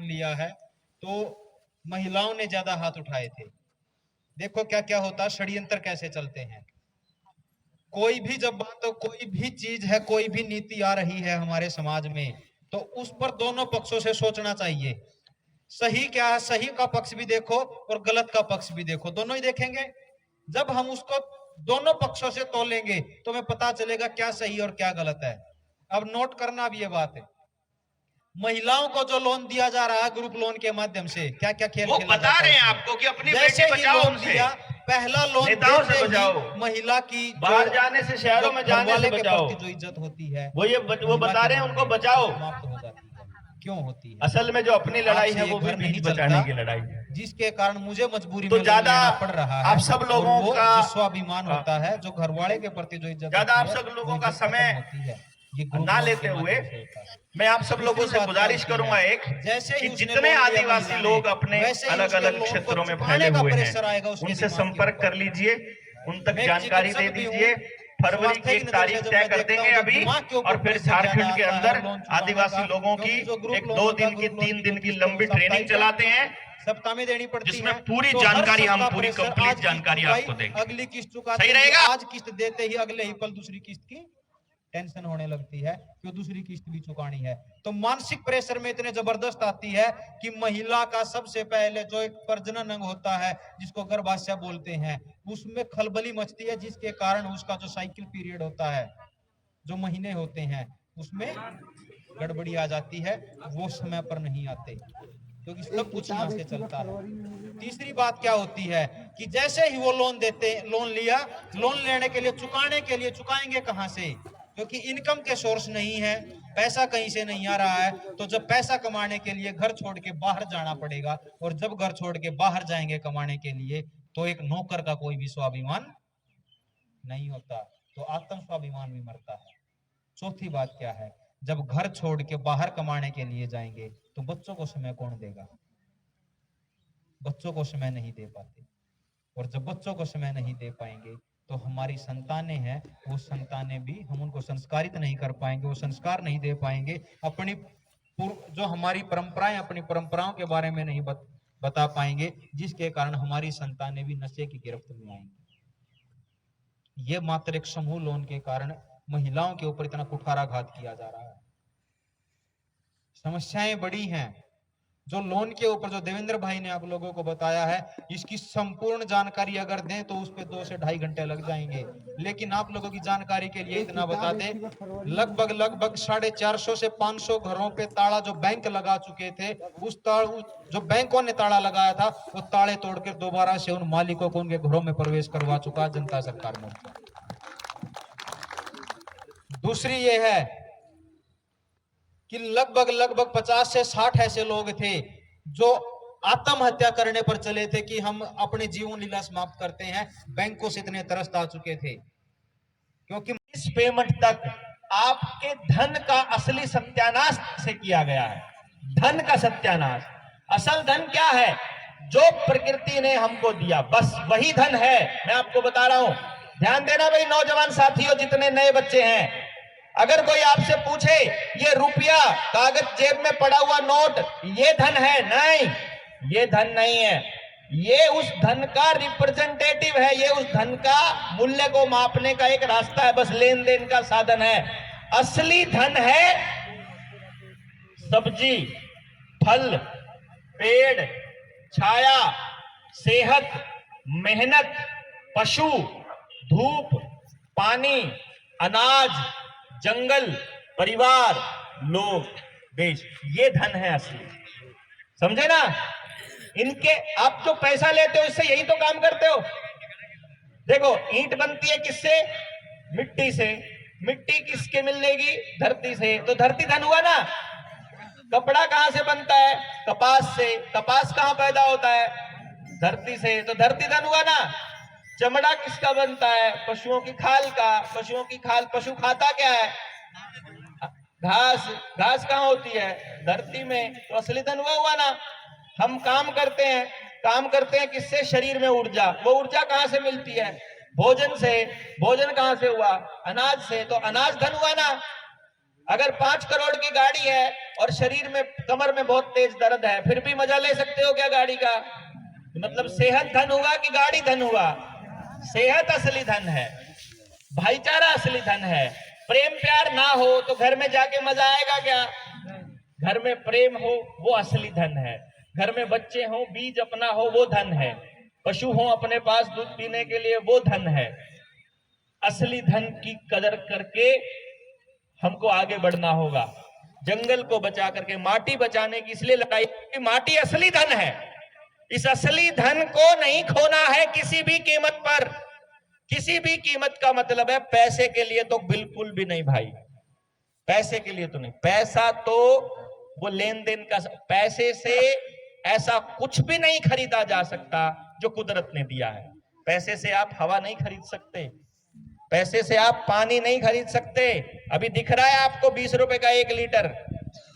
Loan लिया है तो महिलाओं ने ज्यादा हाथ उठाए थे। देखो क्या क्या होता, षड्यंत्र कैसे चलते हैं। कोई भी जब बात, तो कोई भी चीज है, कोई भी नीति आ रही है हमारे समाज में, तो उस पर दोनों पक्षों से सोचना चाहिए। सही क्या है, सही का पक्ष भी देखो और गलत का पक्ष भी देखो, दोनों ही देखेंगे। जब हम उसको दोनों पक्षों से तोलेंगे तो हमें पता चलेगा क्या सही और क्या गलत है। अब नोट करना भी ये बात है, महिलाओं को जो लोन दिया जा रहा है ग्रुप लोन के माध्यम से, क्या क्या खेल वो खेला बता रहे हैं आपको कि अपनी जैसे बेटी बचाओ, लोन उनसे दिया, पहला लोन नेताओं से देते बचाओ, ही महिला की बाहर जाने से, शहरों में जाने से बचाओ, जो इज्जत होती है वो बता रहे हैं उनको बचाओ। समाप्त हो जाती है। क्यों होती है? असल में जो अपनी लड़ाई है वो भी बीज बचाने की लड़ाई है, जिसके कारण मुझे मजबूरी तो में ज्यादा पड़ रहा है। आप सब लोगों का जो स्वाभिमान होता है, जो घरवाले के प्रति जो इज्जत, ज्यादा आप सब लोगों का समय होती है, ना लेते हुए मैं आप सब लोगों से गुजारिश करूंगा एक, कि जितने आदिवासी लोग अपने अलग अलग क्षेत्रों में फैले हुए हैं उनसे संपर्क कर लीजिए, उन तक जानकारी दे दीजिए। फरवरी की एक तारीख तय कर देंगे अभी, और फिर झारखंड के अंदर आदिवासी लोगों की एक 2 दिन की 3 दिन की लंबी ट्रेनिंग चलाते हैं, सप्ताह में देनी पड़ती है, जिसमें पूरी जानकारी, हम पूरी कंप्लीट जानकारी आपको देंगे। अगली किस्त चुका, सही रहेगा? आज किस्त देते ही अगले ही पल दूसरी किस्त की टेंशन होने लगती है कि दूसरी किस्त भी चुकानी है। तो मानसिक प्रेशर में इतने जबरदस्त आती है कि महिला का सबसे पहले जो एक प्रजनन अंग होता है, जिसको गर्भाशय बोलते हैं, उसमें खलबली मचती है, जिसके कारण उसका जो साइकिल पीरियड होता है, जो महीने होते हैं, उसमें गड़बड़ी आ जाती है, वो समय पर नहीं आते, क्योंकि सब कुछ यहाँ से चलता है। तीसरी बात क्या होती है कि जैसे ही वो लोन देते, लोन लिया, लोन लेने के लिए, चुकाने के लिए चुकाएंगे कहां से, क्योंकि इनकम के सोर्स नहीं है, पैसा कहीं से नहीं आ रहा है। तो जब पैसा कमाने के लिए घर छोड़ के बाहर जाना पड़ेगा, और जब घर छोड़ के बाहर जाएंगे कमाने के लिए, तो एक नौकर का कोई भी स्वाभिमान नहीं होता, तो आत्म स्वाभिमान भी मरता है। चौथी बात क्या है, जब घर छोड़ के बाहर कमाने के लिए जाएंगे तो बच्चों को समय कौन देगा? बच्चों को समय नहीं दे पाते, और जब बच्चों को समय नहीं दे पाएंगे तो हमारी संतानें हैं, वो संतानें भी, हम उनको संस्कारित नहीं कर पाएंगे, वो संस्कार नहीं दे पाएंगे, अपनी जो हमारी परंपराएं, अपनी परंपराओं के बारे में नहीं बता पाएंगे, जिसके कारण हमारी संतानें भी नशे की गिरफ्त में आएंगी। ये मात्र एक समूह लोन के कारण महिलाओं के ऊपर इतना कुठाराघात किया जा रहा है। समस्याएं बड़ी हैं। जो लोन के ऊपर जो देवेंद्र भाई ने आप लोगों को बताया है, इसकी संपूर्ण जानकारी अगर दें तो उस पे 2 से ढाई घंटे लग जाएंगे, लेकिन आप लोगों की जानकारी के लिए इतना बता दें, लगभग 450 से 500 घरों पे ताला जो बैंक लगा चुके थे, उस जो बैंकों ने ताला लगाया था, वो ताले तोड़कर दोबारा से उन मालिकों को उनके घरों में प्रवेश करवा चुका जनता सरकार मोर्चा। दूसरी ये है कि लगभग 50 से 60 ऐसे लोग थे जो आत्महत्या करने पर चले थे कि हम अपने जीवन लीला समाप्त करते हैं, बैंकों से इतने त्रस्त आ चुके थे, क्योंकि इस पेमेंट तक आपके धन का असली सत्यानाश से किया गया है। धन का सत्यानाश, असल धन क्या है? जो प्रकृति ने हमको दिया, बस वही धन है। मैं आपको बता रहा हूं, ध्यान देना भाई नौजवान साथियों, जितने नए बच्चे हैं, अगर कोई आपसे पूछे ये रुपया, कागज जेब में पड़ा हुआ नोट, ये धन है, नहीं, ये धन नहीं है, ये उस धन का रिप्रेजेंटेटिव है, ये उस धन का मूल्य को मापने का एक रास्ता है, बस लेन देन का साधन है। असली धन है सब्जी, फल, पेड़, छाया, सेहत, मेहनत, पशु, धूप, पानी, अनाज, जंगल, परिवार, लोग, देश, ये धन है असली। समझे ना? इनके आप जो पैसा लेते हो इससे यही तो काम करते हो। देखो ईंट बनती है किससे? मिट्टी से। मिट्टी किसके मिलेगी? धरती से। तो धरती धन हुआ ना। कपड़ा कहां से बनता है? कपास से। कपास कहां पैदा होता है? धरती से। तो धरती धन हुआ ना। चमड़ा किसका बनता है? पशुओं की खाल का। पशुओं की खाल, पशु खाता क्या है? घास। घास कहां होती है? धरती में। तो असली धन हुआ ना। हम काम करते हैं किससे? शरीर में ऊर्जा। वो ऊर्जा कहां से मिलती है? भोजन से। भोजन कहां से हुआ? अनाज से। तो अनाज धन हुआ ना। अगर 5 करोड़ की गाड़ी है और शरीर में, कमर में बहुत तेज दर्द है, फिर भी मजा ले सकते हो क्या गाड़ी का? मतलब सेहत धन हुआ कि गाड़ी धन हुआ? सेहत असली धन है, भाईचारा असली धन है। प्रेम प्यार ना हो तो घर में जाके मजा आएगा क्या? घर में प्रेम हो वो असली धन है। घर में बच्चे हो, बीज अपना हो वो धन है। पशु हो अपने पास दूध पीने के लिए वो धन है। असली धन की कदर करके हमको आगे बढ़ना होगा। जंगल को बचा करके, माटी बचाने की इसलिए लड़ाई कि माटी असली धन है। इस असली धन को नहीं खोना है किसी भी कीमत पर। किसी भी कीमत का मतलब है पैसे के लिए तो बिल्कुल भी नहीं भाई, पैसे के लिए तो नहीं। पैसा तो वो लेन देन का, पैसे से ऐसा कुछ भी नहीं खरीदा जा सकता जो कुदरत ने दिया है। पैसे से आप हवा नहीं खरीद सकते, पैसे से आप पानी नहीं खरीद सकते। अभी दिख रहा है आपको 20 रुपए का 1 लीटर,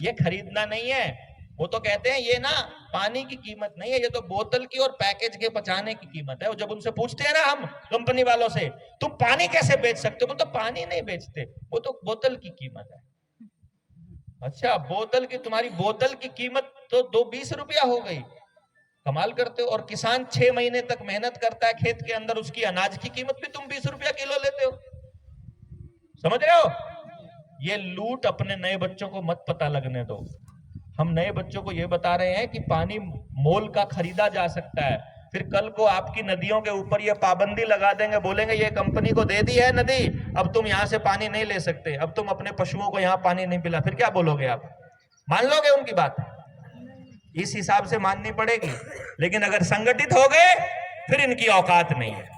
ये खरीदना नहीं है। वो तो कहते हैं ये ना पानी की कीमत नहीं है, ये तो बोतल की और पैकेज के पचाने की कीमत है। और जब उनसे पूछते हैं ना हम कंपनी वालों से, तुम पानी कैसे बेच सकते हो, वो तो पानी नहीं बेचते, वो तो बोतल की कीमत है। अच्छा, बोतल की, तुम्हारी बोतल की कीमत तो 20 रुपया हो गई, कमाल करते हो। और किसान 6 महीने तक मेहनत करता है खेत के अंदर, उसकी अनाज की कीमत भी तुम 20 रुपया किलो लेते हो। समझ रहे हो? ये लूट अपने नए बच्चों को मत पता लगने दो। हम नए बच्चों को ये बता रहे हैं कि पानी मोल का खरीदा जा सकता है। फिर कल को आपकी नदियों के ऊपर ये पाबंदी लगा देंगे, बोलेंगे ये कंपनी को दे दी है नदी, अब तुम यहां से पानी नहीं ले सकते, अब तुम अपने पशुओं को यहां पानी नहीं पिला। फिर क्या बोलोगे आप? मान लोगे उनकी बात? इस हिसाब से माननी पड़ेगी। लेकिन अगर संगठित हो गए फिर इनकी औकात नहीं है।